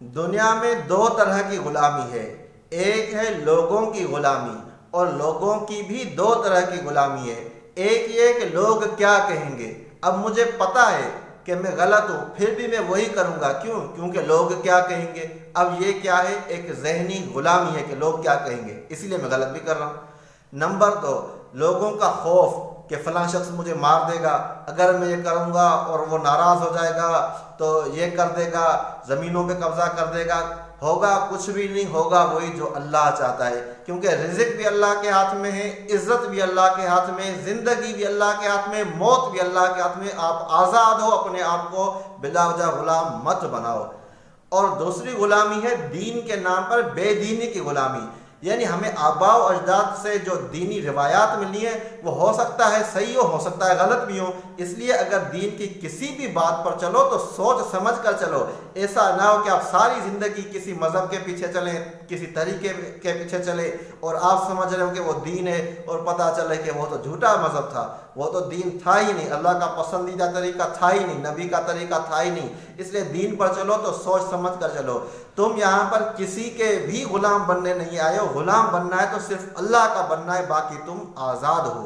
دنیا میں دو طرح کی غلامی ہے، ایک ہے لوگوں کی غلامی، اور لوگوں کی بھی دو طرح کی غلامی ہے۔ ایک یہ کہ لوگ کیا کہیں گے، اب مجھے پتہ ہے کہ میں غلط ہوں، پھر بھی میں وہی کروں گا، کیونکہ لوگ کیا کہیں گے۔ اب یہ کیا ہے، ایک ذہنی غلامی ہے کہ لوگ کیا کہیں گے، اسی لیے میں غلط بھی کر رہا ہوں۔ نمبر دو، لوگوں کا خوف کہ فلاں شخص مجھے مار دے گا، اگر میں یہ کروں گا اور وہ ناراض ہو جائے گا تو یہ کر دے گا، زمینوں پہ قبضہ کر دے گا، ہوگا کچھ بھی نہیں، ہوگا وہی جو اللہ چاہتا ہے، کیونکہ رزق بھی اللہ کے ہاتھ میں ہے، عزت بھی اللہ کے ہاتھ میں، زندگی بھی اللہ کے ہاتھ میں، موت بھی اللہ کے ہاتھ میں۔ آپ آزاد ہو، اپنے آپ کو بلا وجہ غلام مت بناؤ۔ اور دوسری غلامی ہے دین کے نام پر بے دینی کی غلامی، یعنی ہمیں آباء و اجداد سے جو دینی روایات ملی ہیں وہ ہو سکتا ہے صحیح ہو سکتا ہے غلط بھی ہو، اس لیے اگر دین کی کسی بھی بات پر چلو تو سوچ سمجھ کر چلو، ایسا نہ ہو کہ آپ ساری زندگی کسی مذہب کے پیچھے چلیں، کسی طریقے کے پیچھے چلیں اور آپ سمجھ رہے ہو کہ وہ دین ہے اور پتہ چلے کہ وہ تو جھوٹا مذہب تھا، وہ تو دین تھا ہی نہیں، اللہ کا پسندیدہ طریقہ تھا ہی نہیں، نبی کا طریقہ تھا ہی نہیں۔ اس لیے دین پر چلو تو سوچ سمجھ کر چلو۔ تم یہاں پر کسی کے بھی غلام بننے نہیں آئے ہو، غلام بننا ہے تو صرف اللہ کا بننا ہے، باقی تم آزاد ہو۔